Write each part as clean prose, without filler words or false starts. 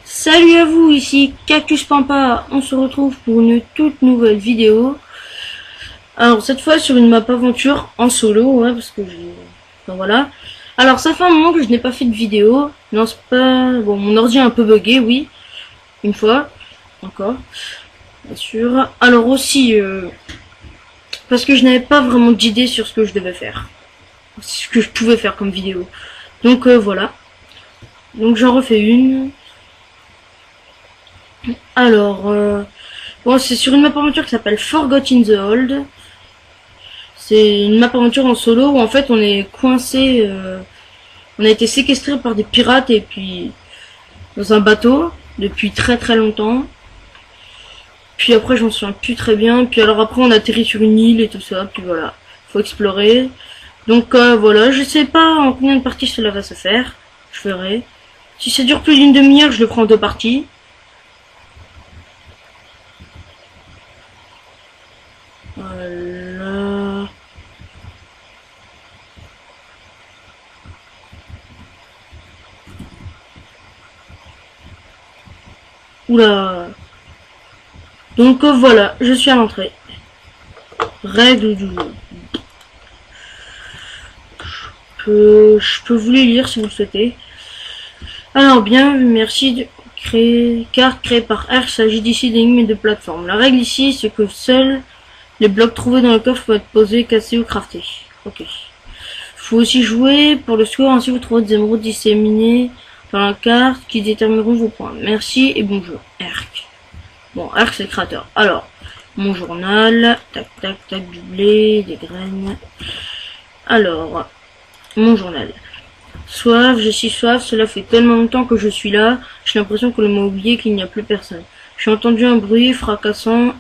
Salut à vous, ici Cactus Pampa, on se retrouve pour une toute nouvelle vidéo. Alors cette fois sur une map aventure en solo, ouais, parce que enfin, voilà. Alors ça fait un moment que je n'ai pas fait de vidéo, non c'est pas... Bon, mon ordi est un peu bugué, oui, une fois, encore, bien sûr. Alors aussi, parce que je n'avais pas vraiment d'idée sur ce que je devais faire, ce que je pouvais faire comme vidéo. Donc voilà, donc j'en refais une. Alors, bon, c'est sur une map aventure qui s'appelle Forgotten the Hold. C'est une map aventure en solo où en fait on est coincé, on a été séquestré par des pirates et puis dans un bateau depuis très très longtemps. Puis après j'en souviens plus très bien. Puis alors après on atterrit sur une île et tout ça. Puis voilà, faut explorer. Donc voilà, je sais pas en combien de parties cela va se faire. Je verrai. Si ça dure plus d'une demi-heure, je le prends en 2 parties. Voilà. Oula. Donc voilà, je suis à l'entrée. Règle. Je peux vous les lire si vous le souhaitez. Alors bien, merci de créer carte créée par R, il s'agit d'ici d'énigmes et de plateformes. La règle ici, c'est que seuls les blocs trouvés dans le coffre peuvent être posés, cassés ou craftés. Ok. Faut aussi jouer pour le score, ainsi vous trouverez des émeraudes disséminées dans la carte qui détermineront vos points. Merci et bonjour. Erk. Bon, Erk c'est le créateur. Alors, mon journal, tac tac tac, du blé, des graines. Alors, mon journal. Soif, j'ai si soif, cela fait tellement longtemps que je suis là, j'ai l'impression que l'on m'a oublié, qu'il n'y a plus personne. J'ai entendu un bruit fracassant,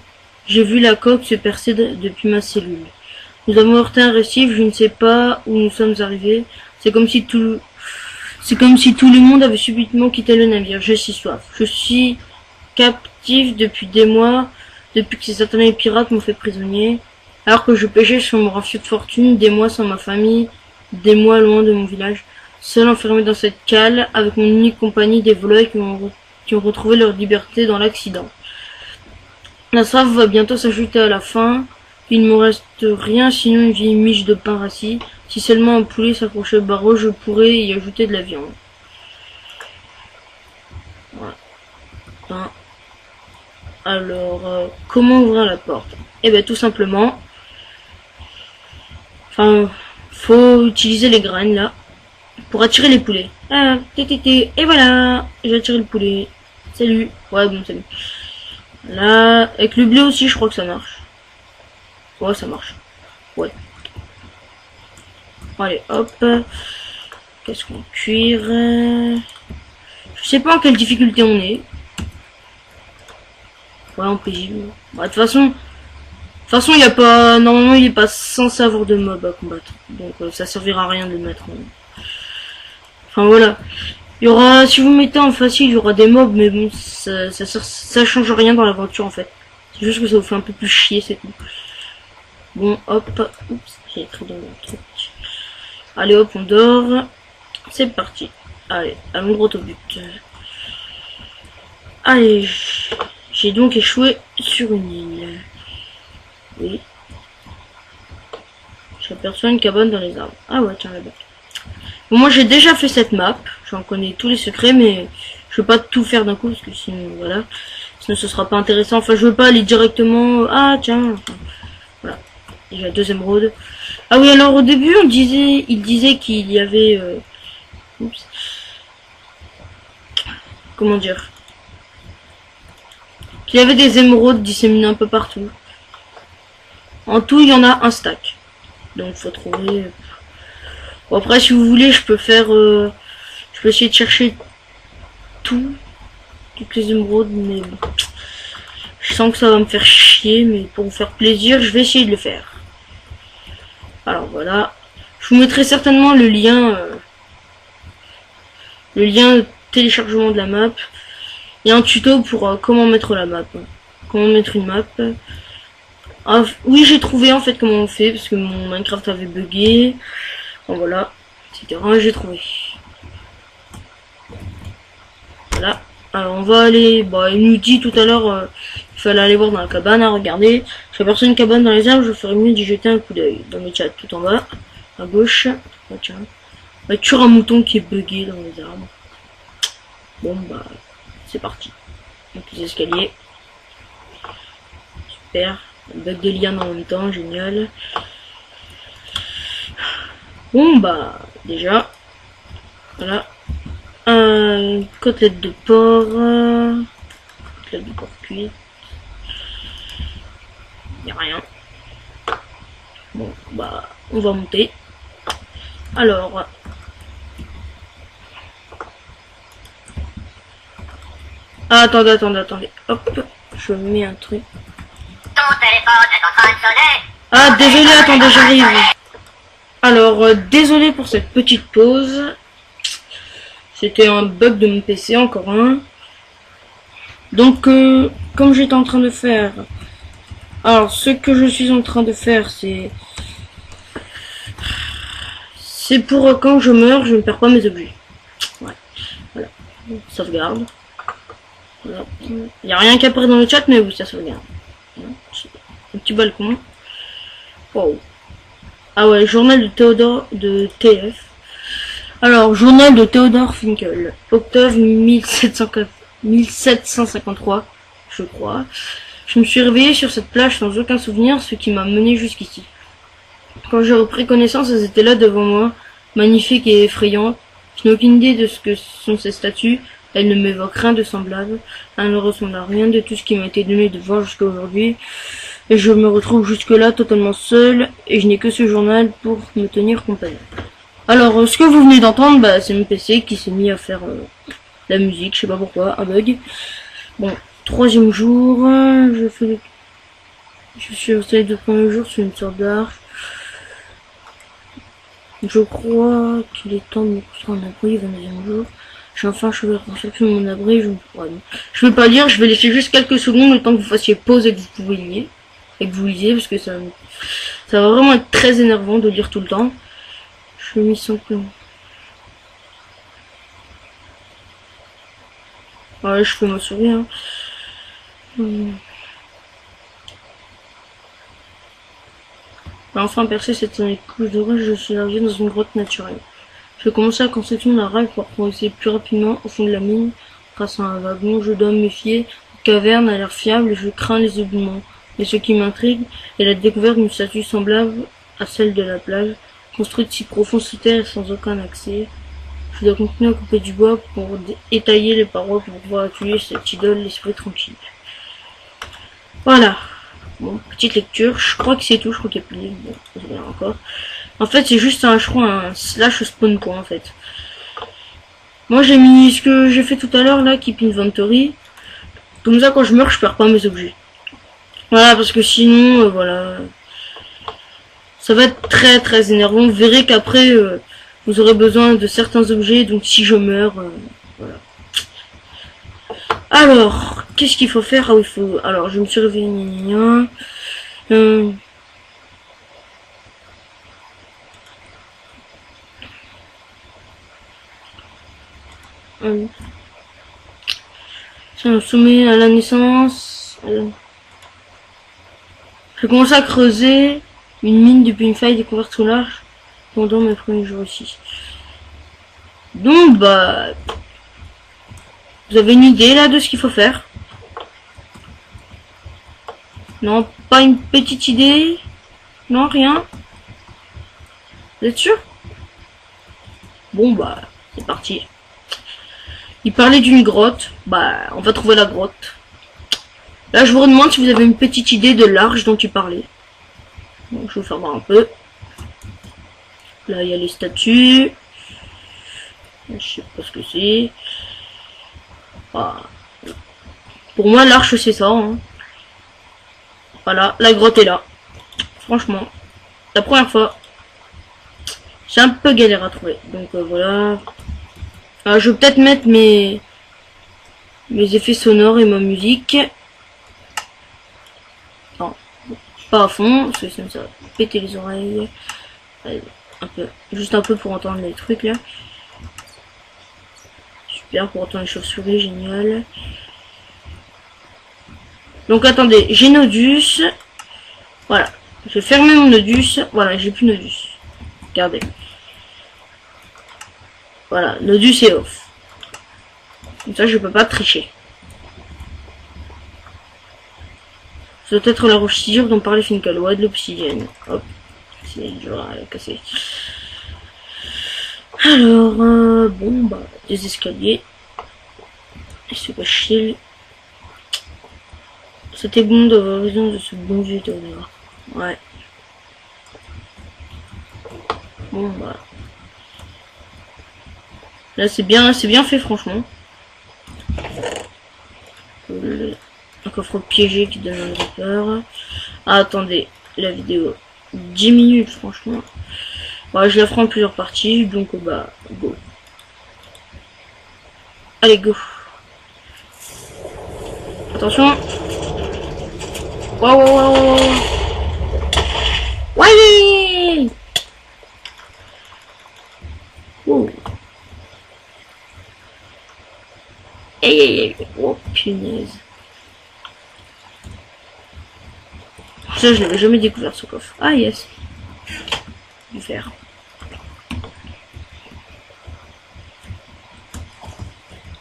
j'ai vu la coque se percer depuis ma cellule. Nous avons heurté un récif, je ne sais pas où nous sommes arrivés, c'est comme si tout le monde avait subitement quitté le navire. J'ai si soif. Je suis captif depuis des mois, depuis que ces satanés pirates m'ont fait prisonnier, alors que je pêchais sur mon rafiot de fortune, des mois sans ma famille, des mois loin de mon village, seul enfermé dans cette cale, avec mon unique compagnie des voleurs qui ont retrouvé leur liberté dans l'accident. La soif va bientôt s'ajouter à la faim. Il ne me reste rien sinon une vieille miche de pain rassis. Si seulement un poulet s'accrochait au barreau, je pourrais y ajouter de la viande. Voilà. Pain. Alors, comment ouvrir la porte? Eh bien, tout simplement. Enfin, faut utiliser les graines là pour attirer les poulets. Ah, et voilà, j'ai attiré le poulet. Salut. Ouais, bon, salut. Là, avec le blé aussi, je crois que ça marche. Ouais, ça marche. Ouais. Allez, hop. Qu'est-ce qu'on cuire? Je sais pas en quelle difficulté on est. Ouais, en paisible. Bah, de toute façon, il y a pas, normalement, il est pas censé avoir de mob à combattre. Donc, ça servira à rien de le mettre en... Enfin, voilà. Il y aura, si vous mettez en facile, il y aura des mobs, mais bon, ça change rien dans l'aventure, en fait. C'est juste que ça vous fait un peu plus chier, c'est tout. Bon, hop. Oups, j'ai écrit dans mon truc. Allez, hop, on dort. C'est parti. Allez, allons droit au but. Allez, j'ai donc échoué sur une île. Oui. J'aperçois une cabane dans les arbres. Ah ouais, tiens, là-bas. Bon, moi, j'ai déjà fait cette map. J'en connais tous les secrets, mais je veux pas tout faire d'un coup, parce que sinon, voilà. Sinon, ce sera pas intéressant. Enfin, je veux pas aller directement... Ah, tiens. Enfin, voilà. Déjà, 2 émeraudes. Ah oui, alors, au début, il disait qu'il y avait... Oups. Comment dire? Qu'il y avait des émeraudes disséminées un peu partout. En tout, il y en a un stack. Donc, faut trouver... Bon, après, si vous voulez, je peux faire... je peux essayer de chercher toutes les émeraudes, mais bon. Je sens que ça va me faire chier, mais pour vous faire plaisir, je vais essayer de le faire. Alors, voilà. Je vous mettrai certainement le lien de téléchargement de la map. Il y a un tuto pour comment mettre la map. Comment mettre une map. Ah, oui, j'ai trouvé en fait comment on fait, parce que mon Minecraft avait bugué. Bon, voilà, etc. J'ai trouvé. Voilà. Alors on va aller, bah il nous dit tout à l'heure, il fallait aller voir dans la cabane, à regarder. J'ai aperçu une cabane dans les arbres, je ferais mieux d'y jeter un coup d'œil. Dans le chat, tout en bas, à gauche. Oh, tiens. Il y a toujours un mouton qui est bugué dans les arbres. Bon bah, c'est parti. Donc les escaliers. Super. Bug de liane en même temps, génial. Bon bah, déjà. Voilà. Côtelette de porc. Côtelette de porc cuite. Y'a rien. Bon bah, on va monter. Alors. Ah, attendez. Hop, je mets un truc. Ton téléphone est en train de sonner. Ah, désolé, attendez, j'arrive. Alors, désolé pour cette petite pause. C'était un bug de mon PC, encore un. Donc, comme j'étais en train de faire... Alors, ce que je suis en train de faire, c'est... C'est pour quand je meurs, je ne perds pas mes objets. Ouais, voilà. Sauvegarde. Voilà. Il n'y a rien qu'à apparaître dans le chat, mais oui, ça sauvegarde. Un petit balcon. Wow. Ah ouais, journal de Théodore de TF. Alors, journal de Théodore Finkel. Octobre 1753, je crois. Je me suis réveillé sur cette plage sans aucun souvenir, ce qui m'a mené jusqu'ici. Quand j'ai repris connaissance, elles étaient là devant moi, magnifiques et effrayantes. Je n'ai aucune idée de ce que sont ces statues. Elles ne m'évoquent rien de semblable. Elles ne ressemblent à rien de tout ce qui m'a été donné de voir jusqu'à aujourd'hui. Et je me retrouve jusque-là totalement seul, et je n'ai que ce journal pour me tenir compagnie. Alors, ce que vous venez d'entendre, bah, c'est mon PC qui s'est mis à faire la musique, je sais pas pourquoi, un bug. Bon, troisième jour, je suis resté les 2 premiers jours sur une sorte d'arche. Je crois qu'il est temps de me construire un abri, 22e jour. J'ai enfin achevé la construction de mon abri, je vais pas lire, je vais laisser juste quelques secondes le temps que vous fassiez pause et que vous pouvez lire. Et que vous lisiez, parce que ça va vraiment être très énervant de lire tout le temps. Je vais mis simplement. Ouais, je fais ma souris, hein. Enfin percé cette couche de roche, je suis arrivé dans une grotte naturelle. Je vais commencer la construction d'un rail pour progresser plus rapidement au fond de la mine. Grâce à un wagon, je dois me méfier. La caverne a l'air fiable et je crains les éboulements. Mais ce qui m'intrigue est la découverte d'une statue semblable à celle de la plage, construite si profond sous terre et sans aucun accès. Je dois continuer à couper du bois pour étayer les parois pour pouvoir accueillir cette idole, l'esprit tranquille. Voilà. Bon, petite lecture. Je crois que c'est tout. Je crois qu'il y a plus de livres. Bon, c'est bien encore. En fait, c'est juste je crois, un slash spawn point, en fait. Moi, j'ai mis ce que j'ai fait tout à l'heure, là, Keep Inventory. Comme ça, quand je meurs, je perds pas mes objets. Voilà, parce que sinon, voilà. Ça va être très très énervant. Vous verrez qu'après, vous aurez besoin de certains objets. Donc, si je meurs, voilà. Alors, qu'est-ce qu'il faut faire? Ah oui, il faut... Alors, je me suis réveillé. C'est un sommet à la naissance. J'ai commencé à creuser une mine depuis une faille découverte sous l'arche pendant mes premiers jours ici. Donc, bah... Vous avez une idée, là, de ce qu'il faut faire? Non, pas une petite idée? Non, rien? Vous êtes sûr? Bon, bah, c'est parti. Il parlait d'une grotte. Bah, on va trouver la grotte. Là, je vous demande si vous avez une petite idée de l'arche dont il parlait. Donc, je vais vous faire voir un peu. Là, il y a les statues. Je sais pas ce que c'est. Ah. Pour moi, l'arche, c'est ça. Hein. Voilà, la grotte est là. Franchement, la première fois. C'est un peu galère à trouver. Donc, voilà. Je vais peut-être mettre mes effets sonores et ma musique. Non, Pas à fond, parce que sinon ça va péter les oreilles. Allez, un peu, juste un peu pour entendre les trucs là. Super, pour entendre les chauves-souris, génial. Donc attendez, j'ai Nodus. Voilà, je vais fermer mon Nodus. Voilà, j'ai plus Nodus. Regardez. Voilà, Nodus est off. Comme ça, je peux pas tricher. Ça doit être la roche si dure dont parlait Finkaloa, de l'obsidienne. Hop, c'est dur à casser. Alors, bon, bah, des escaliers. Et c'est pas chier. C'était bon d'avoir raison de ce bon vieux tonnerre. Ouais. Bon, bah. Là, c'est bien fait, franchement. Un coffre piégé qui donne un peur. Ah, attendez, la vidéo 10 minutes, franchement. Ouais, je la ferai en plusieurs parties, donc bah, go. Allez, go. Attention. Waouh, waouh, waouh. Ouais. Oh. Hey. Oh, punaise. Ça, je n'avais jamais découvert ce coffre. Ah, yes. Du fer.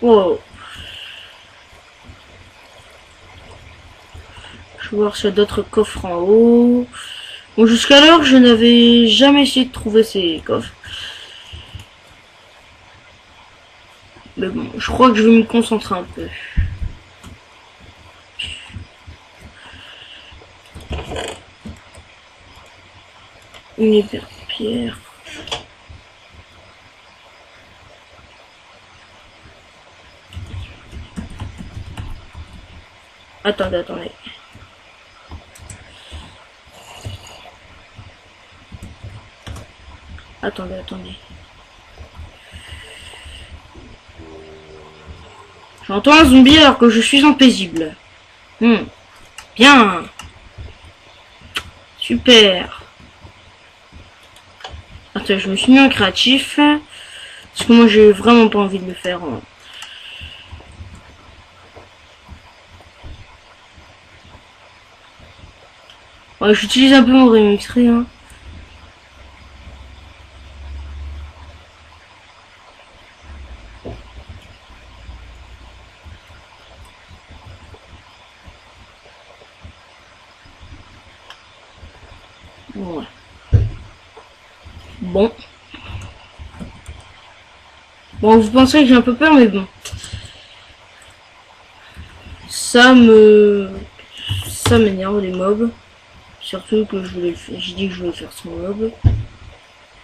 Wow. Je vais voir s'il y a d'autres coffres en haut. Bon, jusqu'alors, je n'avais jamais essayé de trouver ces coffres. Mais bon, je crois que je vais me concentrer un peu. Une hyper pierre. Attendez. Attendez. J'entends un zombie alors que je suis en paisible. Bien. Super. Attends, je me suis mis en créatif. Parce que moi, j'ai vraiment pas envie de le faire. Ouais, j'utilise un peu mon remixery, hein. Ouais. Bon, vous pensez que j'ai un peu peur, mais bon. Ça m'énerve les mobs. Surtout que j'ai dit que je voulais faire son mob.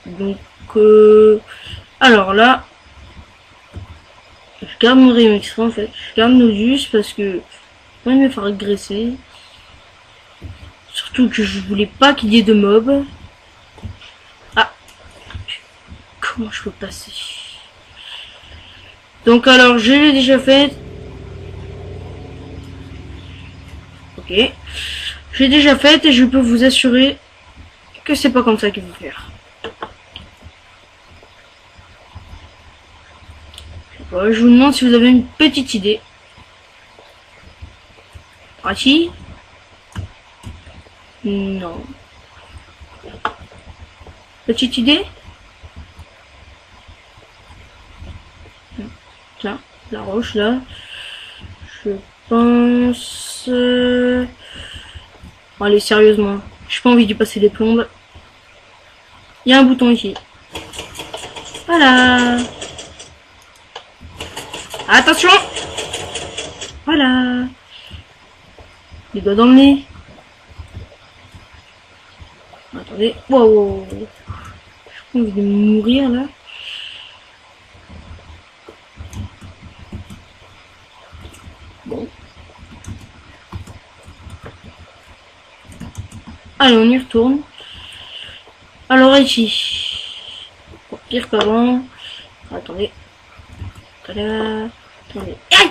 Donc, alors là, je garde mon remix en fait. Je garde Nodus parce que je vais me faire agresser. Surtout que je voulais pas qu'il y ait de mobs. Ah, comment je peux passer? Donc alors, je l'ai déjà fait. Ok. J'ai déjà fait et je peux vous assurer que c'est pas comme ça qu'il faut faire. Voilà, je vous demande si vous avez une petite idée. Ah si? Non. Petite idée? Là, la roche là. Je pense... Allez, sérieusement. J'ai pas envie d'y passer des plombes. Il y a un bouton ici. Voilà. Attention. Voilà. Les doigts dans le nez. Attendez. Wow. J'ai pas envie de mourir là. Bon. Allez, on y retourne. Alors ici. Bon, pire qu'avant. Attendez. Tada. Attendez. Aïe!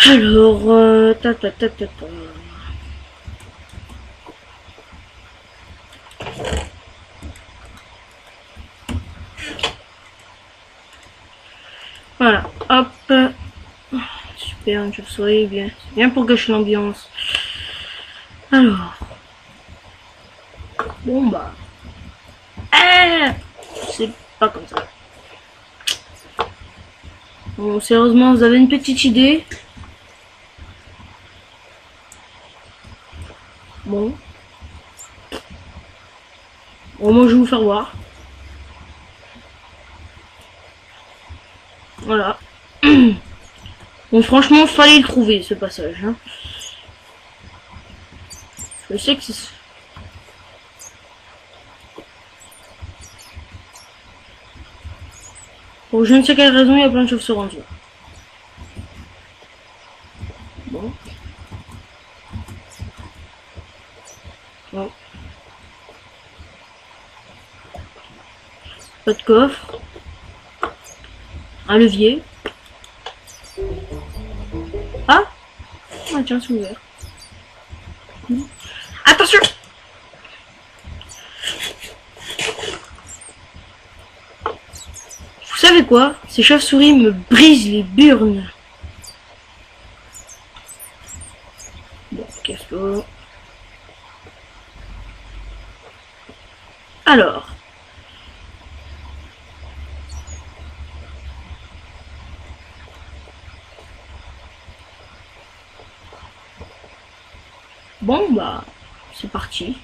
Alors, ta ta ta ta ta. Voilà, hop. Super, une chauve-souris, bien. C'est bien pour gâcher l'ambiance. Alors. Bon bah. C'est pas comme ça. Bon, sérieusement, vous avez une petite idée? Bon. Bon, moi je vais vous faire voir. Voilà. Bon, franchement, fallait le trouver, ce passage. Hein. Je sais que c'est... Pour je ne sais quelle raison, il y a plein de chauves-souris en dessous. Bon. Bon. Pas de coffre. Un levier. Ah, tiens, c'est ouvert. Attention! Vous savez quoi? Ces chauves-souris me brisent les burnes. Bon, casse-toi. Alors. Bon, bah, c'est parti.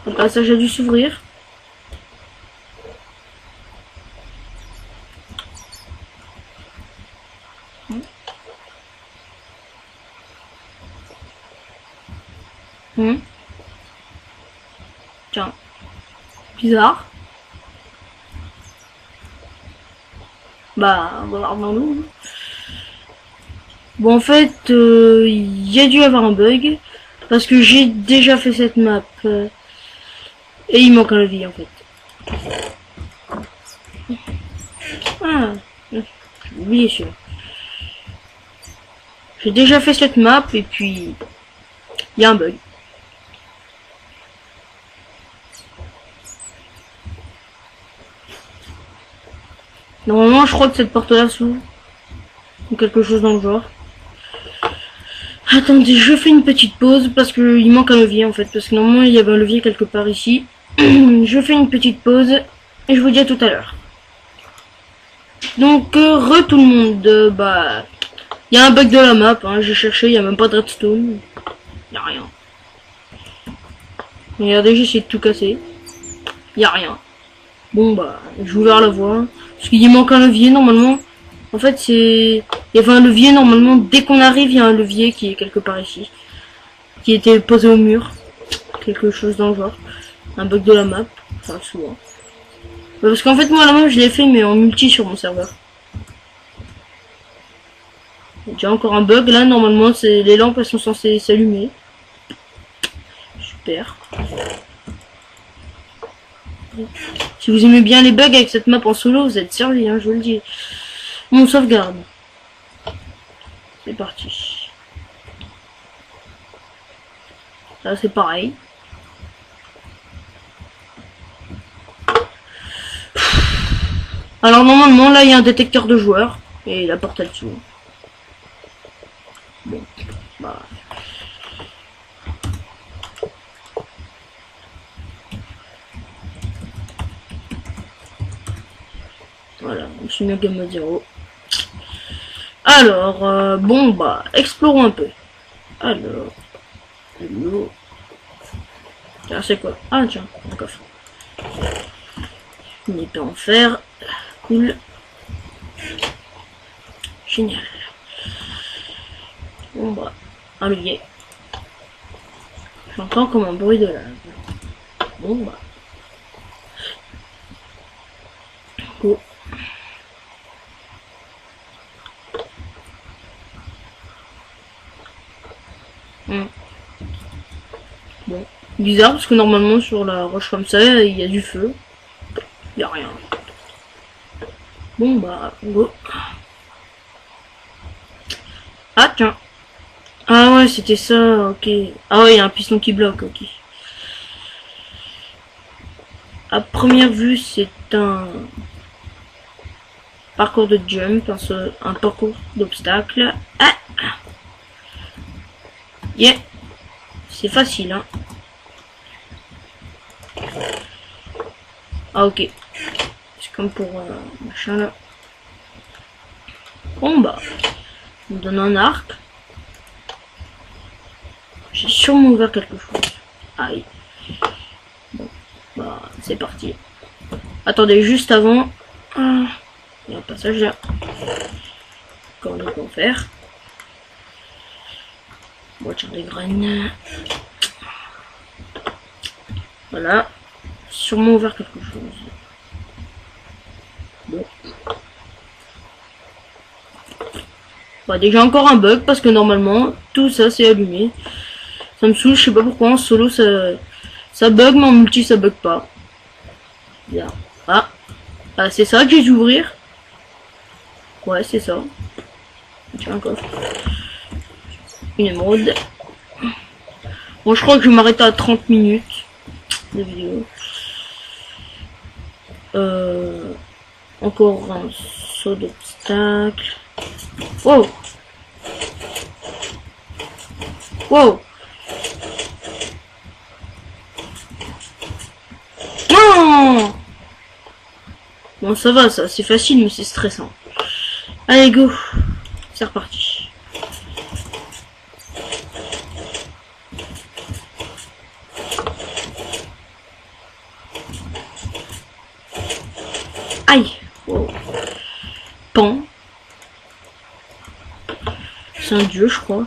Le passage a dû s'ouvrir. Tiens. Bizarre. Bah, on va voir dans l'eau. Bon, en fait, il y a dû avoir un bug. Parce que j'ai déjà fait cette map. Et il manque un levier, en fait. Ah, j'ai oublié celui-là. J'ai déjà fait cette map et puis il y a un bug. Normalement, je crois que cette porte-là s'ouvre. Ou quelque chose dans le genre. Attendez, je fais une petite pause parce qu'il manque un levier en fait. Parce que normalement, il y avait un levier quelque part ici. Je fais une petite pause et je vous dis à tout à l'heure. Donc, tout le monde. Bah, il y a un bug de la map. Hein, j'ai cherché, il n'y a même pas de redstone. Il n'y a rien. Regardez, j'essaie de tout casser. Il n'y a rien. Bon, bah, je vous ouvert la voie. Parce qu'il manque un levier normalement. En fait, c'est... Il y avait un levier normalement. Dès qu'on arrive, il y a un levier qui est quelque part ici. Qui était posé au mur. Quelque chose dans le genre. Un bug de la map. Enfin, souvent. Parce qu'en fait, moi, la map, je l'ai fait, mais en multi sur mon serveur. Il y a déjà encore un bug. Là, normalement, c'est les lampes, elles sont censées s'allumer. Super. Si vous aimez bien les bugs avec cette map en solo, vous êtes servi, hein, je vous le dis. Mon sauvegarde. C'est parti. Là, c'est pareil. Alors, normalement, là, il y a un détecteur de joueurs. Et la porte là-dessous. Bon, bah... Voilà, je suis mis game mode 0. Alors, bon, bah, explorons un peu. Alors, l'eau. Tiens, c'est quoi? Ah, tiens, un coffre. Une épée en fer. Cool. Génial. Bon, bah, un levier. J'entends comme un bruit de lave. Bon, bah. Cool. Bon, Bizarre parce que normalement sur la roche comme ça, il y a du feu. Il y a rien. Bon bah, go. Ah tiens. Ah ouais, c'était ça, ok. Ah ouais, il y a un piston qui bloque, ok. À première vue, c'est un parcours de jump, un parcours d'obstacles. Ah yeah, c'est facile, hein. Ah ok. C'est comme pour machin là. Bon bah, on me donne un arc. J'ai sûrement ouvert quelque chose. Aïe. Bon, bah c'est parti. Attendez, juste avant. Ah, il y a un passage là. Encore de quoi faire. On va tirer des graines. Voilà. Sûrement ouvert quelque chose. Bon. Bah déjà encore un bug parce que normalement tout ça c'est allumé. Ça me saoule, je sais pas pourquoi en solo ça bug mais en multi ça bug pas. Bien. Ah, ah c'est ça que j'ai dû ouvrir. Ouais c'est ça. Tiens un coffre. Une émeraude. Bon je crois que je vais m'arrêter à 30 minutes de vidéo. Encore un saut d'obstacle. Wow. Wow. Non. Bon ça va, ça c'est facile mais c'est stressant. Allez go. C'est reparti. Aïe. Wow. Pan. C'est un dieu je crois.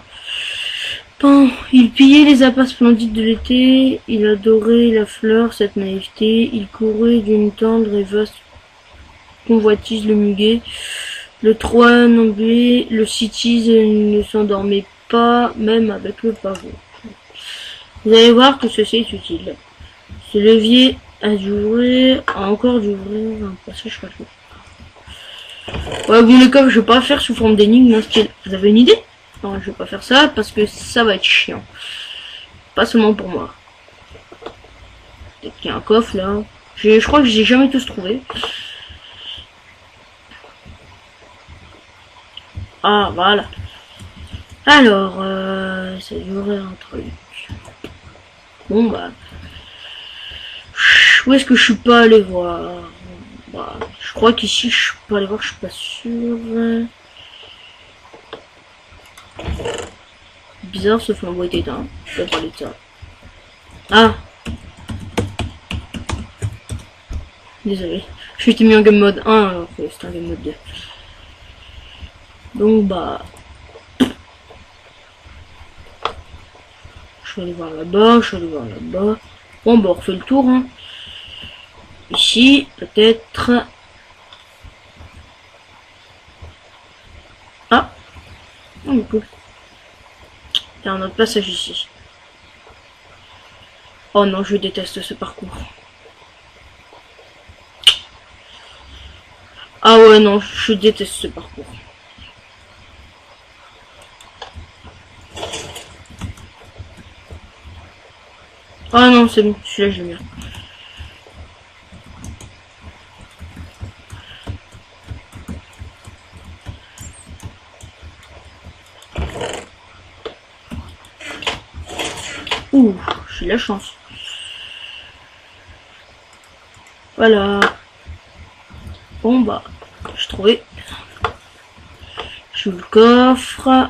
Pan, il pillait les appâts splendides de l'été, il adorait la fleur, cette naïveté, il courait d'une tendre et vaste convoitise le muguet, le trône anglais, le cities ne s'endormait pas, même avec le pavot. Vous allez voir que ceci est utile. Ce levier a dû ouvrir, a encore dû ouvrir un passage caché. Ouais, bon les coffres, je vais pas faire sous forme d'énigme, hein, style. Vous avez une idée? Non, je vais pas faire ça parce que ça va être chiant. Pas seulement pour moi. Peut-être qu'il y a un coffre là. Je crois que j'ai jamais tous trouvé. Ah, voilà. Alors, ça devrait un truc. Bon, bah. Où est-ce que je suis pas allé voir? Bah, je crois qu'ici, je suis pas allé voir, je suis pas sûr. Bizarre, ce flambeau est éteint. Je vais parler de ça. Ah! Désolé. Je t'ai mis en game mode 1 alors que c'est un game mode 2. Donc, bah. Je vais aller voir là-bas, je vais aller voir là-bas. Bon, bah, on refait le tour, hein. Ici, peut-être. Ah! Oh, cool. Il y a un autre passage ici. Oh non, je déteste ce parcours. Ah ouais, non, je déteste ce parcours. Ah non, c'est bon, celui-là, je l'aime bien. Ouh, j'ai de la chance. Voilà. Bon bah, j'ai trouvé. J'ouvre le coffre.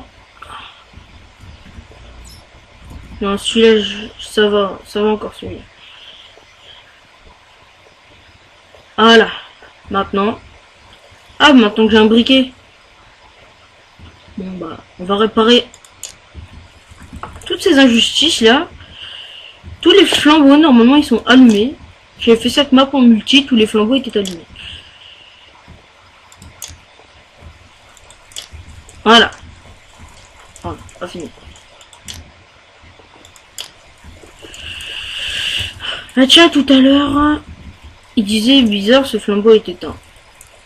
Non, celui-là, ça va encore celui-là. Voilà. Maintenant. Ah, maintenant que j'ai un briquet. Bon bah, on va réparer toutes ces injustices là. Tous les flambeaux, normalement, ils sont allumés. J'ai fait cette map en multi, tous les flambeaux étaient allumés. Voilà. Voilà, pas fini. Ah tiens, tout à l'heure, il disait bizarre, ce flambeau est éteint.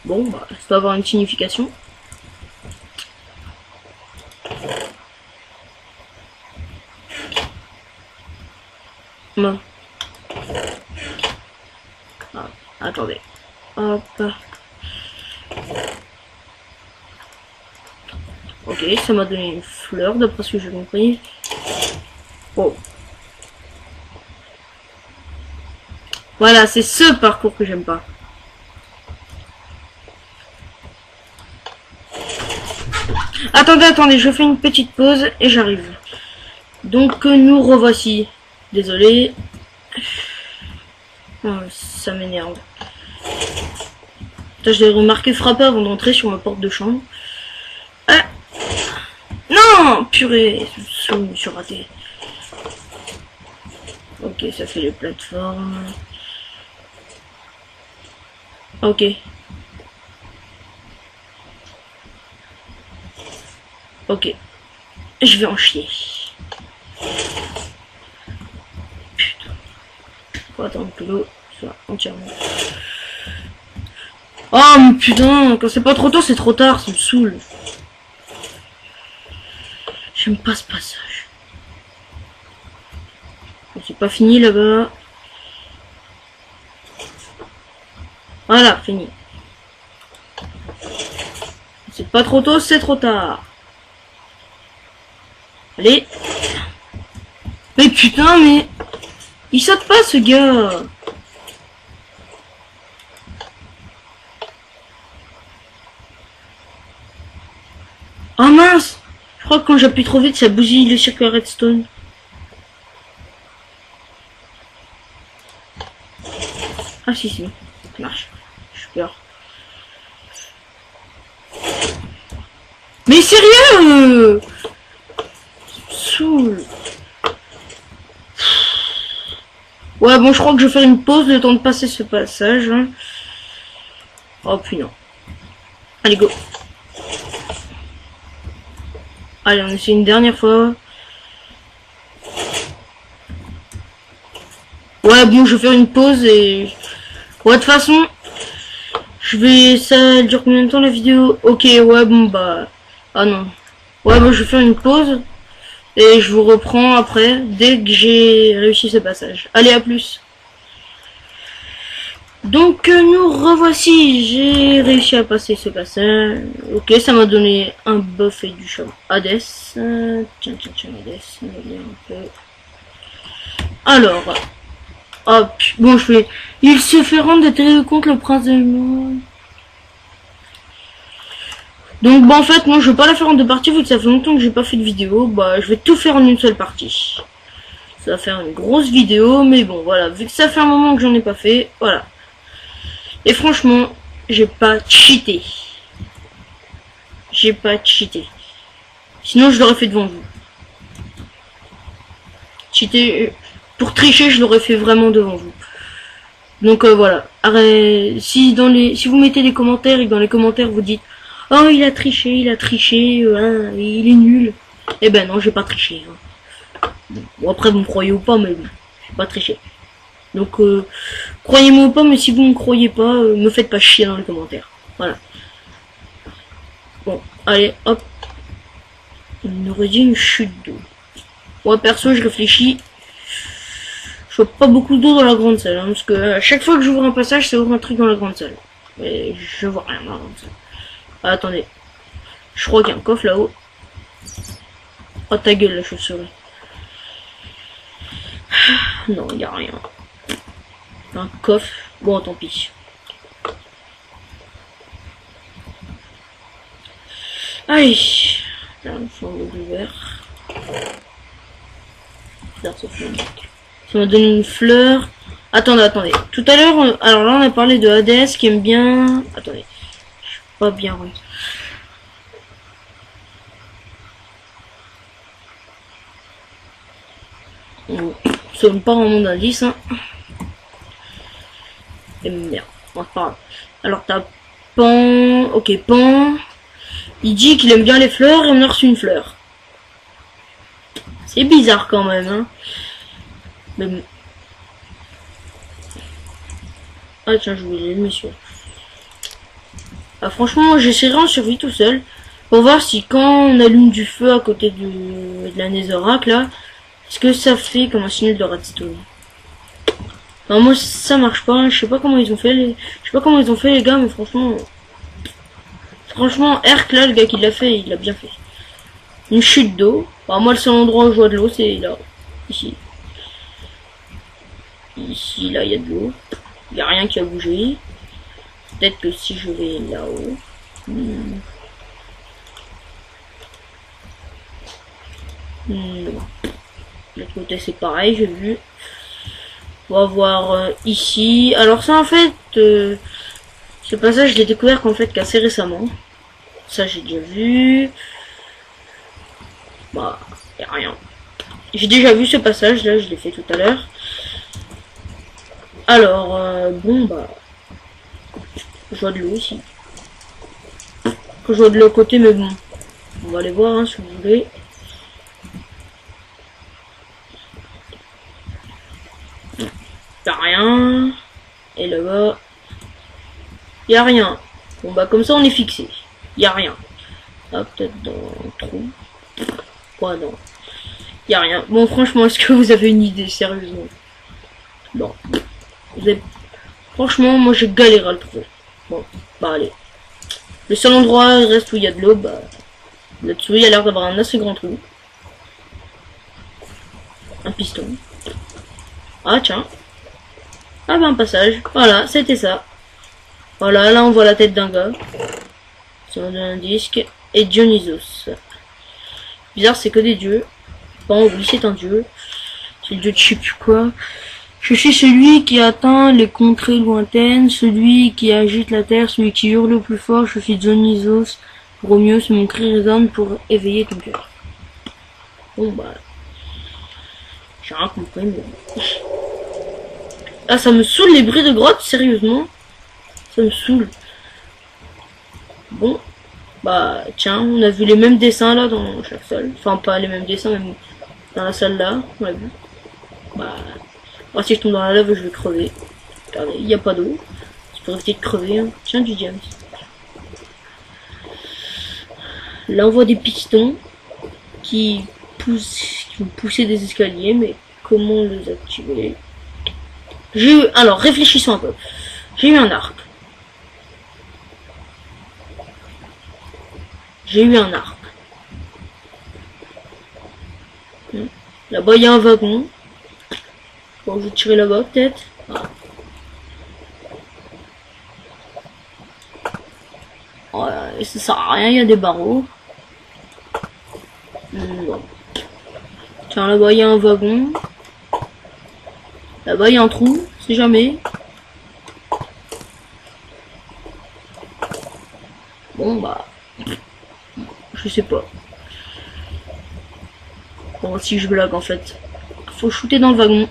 Bon, bah, ça doit avoir une signification. Bon. Ah, attendez. Hop. Ok, ça m'a donné une fleur, d'après ce que j'ai compris. Oh. Voilà, c'est ce parcours que j'aime pas. Attendez, je fais une petite pause et j'arrive. Donc nous revoici. Désolé. Oh, ça m'énerve. Je l'ai remarqué frapper avant d'entrer sur ma porte de chambre. Ah non, purée, je me suis raté. Ok, ça fait les plateformes. Ok. Ok. Je vais en chier. Putain. Faut attendre que l'eau soit entièrement. Oh mais putain, quand c'est pas trop tôt, c'est trop tard, ça me saoule. J'aime pas ce passage. C'est pas fini là-bas. Voilà, fini. C'est pas trop tôt, c'est trop tard. Allez. Mais putain, mais... Il saute pas, ce gars. Oh mince. Je crois que quand j'appuie trop vite, ça bousille le circuit redstone. Ah si, ça marche. J'ai peur. Mais sérieux, saoule. Ouais, bon, je crois que je vais faire une pause le temps de passer ce passage. Hein. Oh, puis non. Allez, go. Allez, on essaie une dernière fois. Ouais, bon, je vais faire une pause et... Ouais, de toute façon, je vais... Ça dure combien de temps la vidéo? Ok, ouais, bon, bah... Ah non. Ouais, bon, je vais faire une pause. Et je vous reprends après, dès que j'ai réussi ce passage. Allez, à plus. Donc, nous revoici. J'ai réussi à passer ce passage. Ok, ça m'a donné un buff et du champ. Hades. Tiens, Hades. On va lire un peu. Alors. Hop. Bon, je fais... Il se fait rendre des contre le prince de monde. Donc bah en fait moi je vais pas la faire en deux parties vu que ça fait longtemps que j'ai pas fait de vidéo, bah je vais tout faire en une seule partie. Ça va faire une grosse vidéo mais bon voilà, vu que ça fait un moment que j'en ai pas fait, voilà. Et franchement, j'ai pas cheaté. J'ai pas cheaté. Sinon je l'aurais fait devant vous. Cheater, pour tricher je l'aurais fait vraiment devant vous. Donc voilà. Si vous mettez des commentaires et que dans les commentaires vous dites oh, il a triché, hein, il est nul. Eh ben non, j'ai pas triché. Hein. Bon, après, vous me croyez ou pas, mais j'ai pas triché. Donc, croyez-moi ou pas, mais si vous me croyez pas, me faites pas chier dans les commentaires. Voilà. Bon, allez, hop. On aurait dit une chute d'eau. Moi, perso, je réfléchis. Je vois pas beaucoup d'eau dans la grande salle, hein, parce que à chaque fois que j'ouvre un passage, c'est ouvre un truc dans la grande salle. Et je vois rien dans la grande salle. Ah, attendez. Je crois qu'il y a un coffre là-haut. Oh ta gueule la chauve-souris. Non, il n'y a rien. Un coffre. Bon, tant pis. Allez. Là, un flambeau ouvert. Ça m'a donné une fleur. Attendez. Tout à l'heure, alors là, on a parlé de Hades qui aime bien... Attendez. Je suis pas bien oui. Ça donne pas vraiment d'indice, hein. Et merde, bon, c'est pas grave. Alors t'as Pan, ok Pan. Il dit qu'il aime bien les fleurs et on a reçu une fleur. C'est bizarre quand même, hein. Mais bon. Ah tiens, je voulais l'émission. Ah franchement, j'essaierai en survie tout seul. Pour voir si quand on allume du feu à côté de la Netherrack là, est-ce que ça fait comme un signal de redstone. Non, moi ça marche pas, je sais pas comment ils ont fait les gars, mais franchement Herc là, le gars qui l'a fait, il l'a bien fait. Une chute d'eau. Bah, moi le seul endroit où je vois de l'eau c'est là, ici. Ici là il y a de l'eau. Il y a rien qui a bougé. Peut-être que si je vais là-haut. Non. De l'autre côté c'est pareil, j'ai vu. On va voir ici. Alors ça en fait, ce passage je l'ai découvert qu'en fait qu'assez récemment. Ça j'ai déjà vu. Bah, y a rien. J'ai déjà vu ce passage là, je l'ai fait tout à l'heure. Alors, bon bah, je vois de l'eau ici. Je vois de l'autre côté, mais bon, on va aller voir hein, si vous voulez. Y'a rien. Et là-bas, y'a rien. Bon bah comme ça on est fixé. Y'a rien. Ah peut-être dans le trou. Ouais non. Y'a rien. Bon franchement, est-ce que vous avez une idée sérieusement? Non. Vous avez... Franchement, moi j'ai galéré à le trouver. Bon, bah allez. Le seul endroit reste où il y a de l'eau, bah là-dessus il y a l'air d'avoir un assez grand trou. Un piston. Ah tiens. Ah bah un passage. Voilà, c'était ça. Voilà, là on voit la tête d'un gars. Ça me donne un disque. Et Dionysos. Bizarre, c'est que des dieux. Bon, oui, c'est un dieu. C'est le dieu de je sais plus quoi. Je suis celui qui atteint les contrées lointaines, celui qui agite la terre, celui qui hurle le plus fort. Je suis Dionysos. Romios, mon cri résonne pour éveiller ton cœur. Bon bah, j'ai rien compris, mais... Ah, ça me saoule les bruits de grotte, sérieusement. Ça me saoule. Bon, bah tiens, on a vu les mêmes dessins là dans chaque salle. Enfin, pas les mêmes dessins, même dans la salle là, on l'a vu. Bah, alors, si je tombe dans la lave, je vais crever. Regardez, il n'y a pas d'eau. C'est pour éviter de crever. Hein. Tiens, du diamant. Là, on voit des pistons qui vont pousser des escaliers, mais comment les activer? J'ai eu... Alors, réfléchissons un peu. J'ai eu un arc. J'ai eu un arc. Là-bas, il y a un wagon. Bon, je vais tirer là-bas, peut-être. Ah. Ouais, ça sert à rien, il y a des barreaux. Bon. Tiens, là-bas, il y a un wagon. Là-bas, il y a un trou, si jamais. Bon, bah... Je sais pas. Bon, si je blague, en fait. Faut shooter dans le wagon.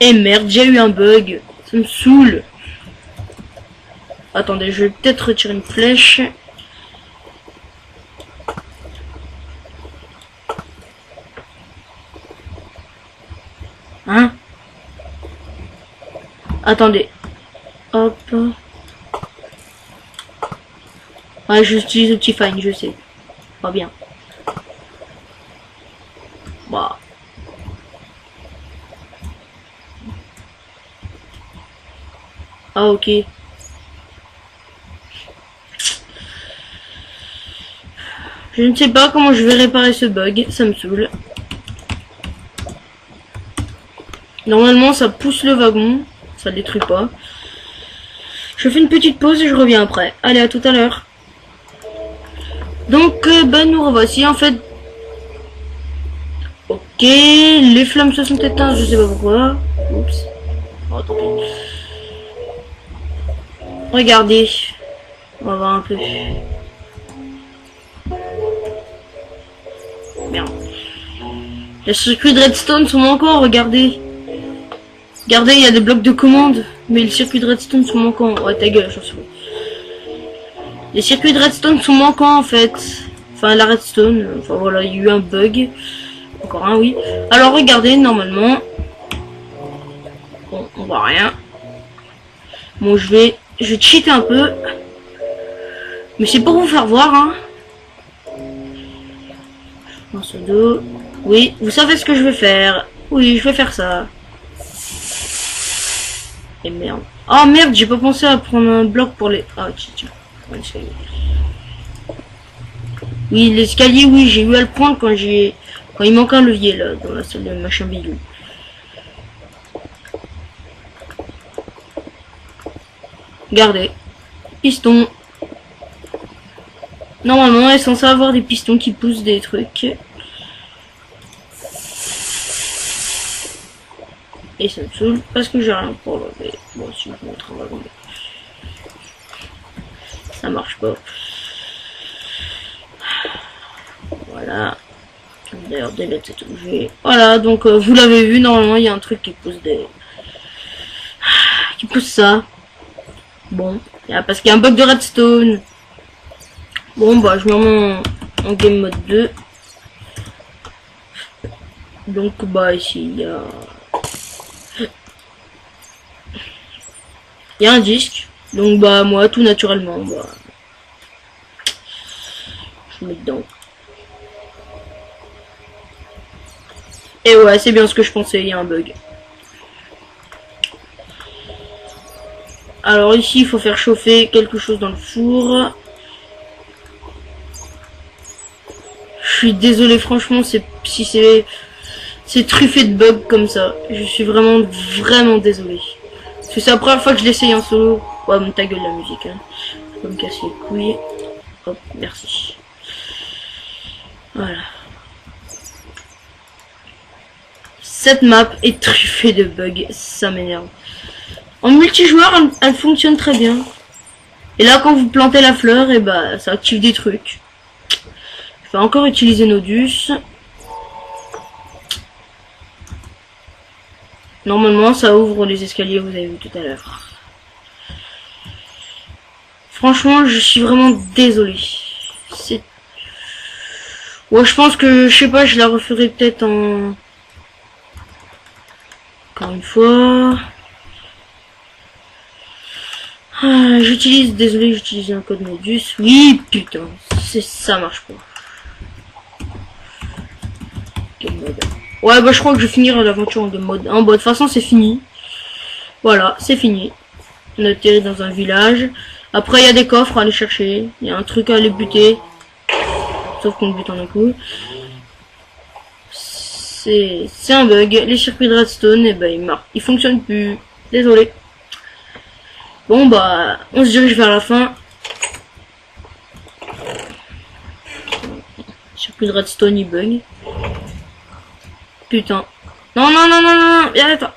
Eh merde, j'ai eu un bug. Ça me saoule. Attendez, je vais peut-être retirer une flèche. Hein? Attendez. Hop. Ouais, j'utilise le petit fine, je sais. Pas bien. Bah. Ah, ok. Je ne sais pas comment je vais réparer ce bug, ça me saoule. Normalement, ça pousse le wagon, ça détruit pas. Je fais une petite pause et je reviens après. Allez, à tout à l'heure. Donc, ben nous revoici en fait. Ok, les flammes se sont éteintes, je sais pas pourquoi. Oups. Oh, tant pis. Regardez. On va voir un peu. Merde. Les circuits de redstone sont manquants, regardez. Regardez, il y a des blocs de commande, mais les circuits de redstone sont manquants. Ouais, ta gueule, j'en suis. Les circuits de redstone sont manquants en fait. Enfin, la redstone, enfin voilà, il y a eu un bug. Encore un, oui. Alors regardez, normalement... Bon, on voit rien. Bon, je vais cheater un peu. Mais c'est pour vous faire voir, hein. Dans ce dos. Oui, vous savez ce que je vais faire. Oui, je vais faire ça. Et merde. Oh merde, j'ai pas pensé à prendre un bloc pour les... Ah, tiens. L'escalier. Oui, l'escalier, oui, j'ai eu à le prendre quand il manque un levier, là, dans la salle de machin bidou. Regardez. Piston. Normalement, elle est censée avoir des pistons qui poussent des trucs. Et ça me saoule parce que j'ai rien pour lever. Bon, si je montre, on va lever. Ça marche pas. Voilà. D'ailleurs, des lettres, c'est obligé. Voilà, donc vous l'avez vu, normalement, il y a un truc qui pousse des... qui pousse ça. Bon, parce qu'il y a un bug de redstone. Bon, bah, je me remets en game mode 2. Donc, bah, ici, il y a un disque. Donc, bah, moi, tout naturellement, bah, je mets dedans. Et ouais, c'est bien ce que je pensais, il y a un bug. Alors ici, il faut faire chauffer quelque chose dans le four. Je suis désolé, franchement, si c'est truffé de bugs comme ça. Je suis vraiment désolé. Parce que c'est la première fois que je l'essaye en solo. Ouais, ta gueule la musique. Hein. Je vais me casser les couilles. Hop, merci. Voilà. Cette map est truffée de bugs. Ça m'énerve. En multijoueur, elle fonctionne très bien. Et là, quand vous plantez la fleur, et bah, ça active des trucs. Je vais encore utiliser Nodus. Normalement, ça ouvre les escaliers, vous avez vu tout à l'heure. Franchement, je suis vraiment désolé. Ouais, je pense que, je sais pas, je la referai peut-être en... Encore une fois... Ah, désolé, j'utilise un code Modus. Oui, putain, ça marche pas. Game mode. Ouais, bah je crois que je vais finir l'aventure en game mode 1. Bon, de toute façon, c'est fini. Voilà, c'est fini. On atterrit dans un village. Après, il y a des coffres à aller chercher. Il y a un truc à aller buter. Sauf qu'on bute en un coup. C'est un bug. Les circuits de redstone, et ben, ils fonctionnent plus. Désolé. Bon bah, on se dirige vers la fin. Circuit de redstone, il bug. Putain. Non, non, non, non, non, non, arrête-toi.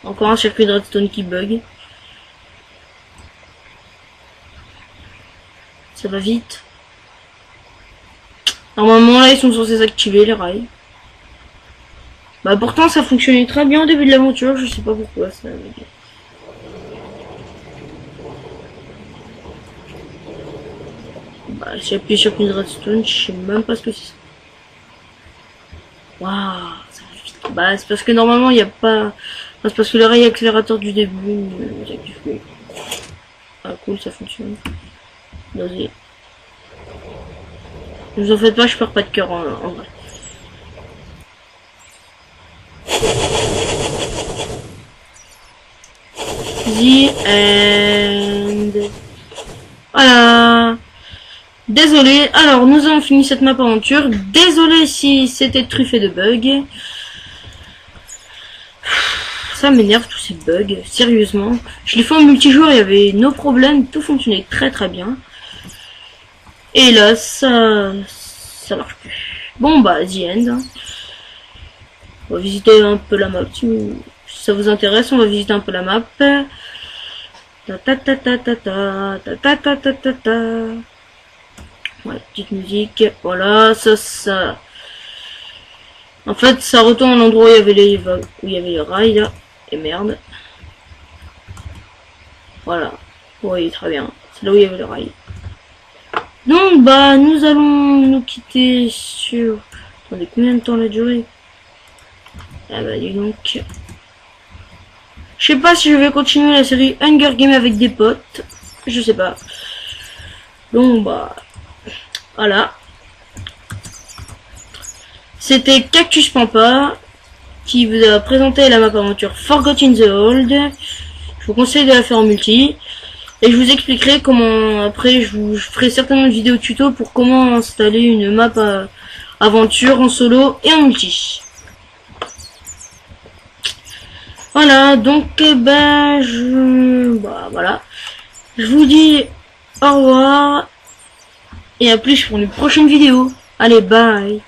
Encore un circuit de redstone qui bug. Ça va vite. Normalement là, ils sont censés s'activer les rails. Bah pourtant ça fonctionnait très bien au début de l'aventure, je sais pas pourquoi ça. Bah j'ai appuyé sur une redstone, je sais même pas ce que c'est. Waouh, ça va vite. Bah c'est parce que normalement il n'y a pas. C'est parce que le rail accélérateur du début ne s'active plus. Ah cool, ça fonctionne. Vas-y. Ne vous en faites pas, je perds pas de cœur en vrai. The end. Voilà. Désolé. Alors, nous avons fini cette map aventure. Désolé si c'était truffé de bugs. Ça m'énerve tous ces bugs. Sérieusement. Je l'ai fait en multijoueur, il y avait nos problèmes. Tout fonctionnait très très bien. Et là, ça marche plus. Bon bah, the end. On va visiter un peu la map. Si ça vous intéresse, on va visiter un peu la map. Ouais, petite musique. Voilà, ça. En fait, ça retourne à l'endroit où il y avait les rails là. Et merde. Voilà. Oui, très bien. C'est là où il y avait le rail. Donc bah nous allons nous quitter sur... Attendez, combien de temps la durée? Ah bah dis donc. Je sais pas si je vais continuer la série Hunger Games avec des potes. Je sais pas. Donc bah... Voilà. C'était Cactus Pampa qui vous a présenté la map aventure Forgotten the Old. Je vous conseille de la faire en multi. Et je vous expliquerai comment, après je ferai certainement une vidéo tuto pour comment installer une map aventure en solo et en multi. Voilà, donc ben voilà. Je vous dis au revoir et à plus pour une prochaine vidéo. Allez, bye.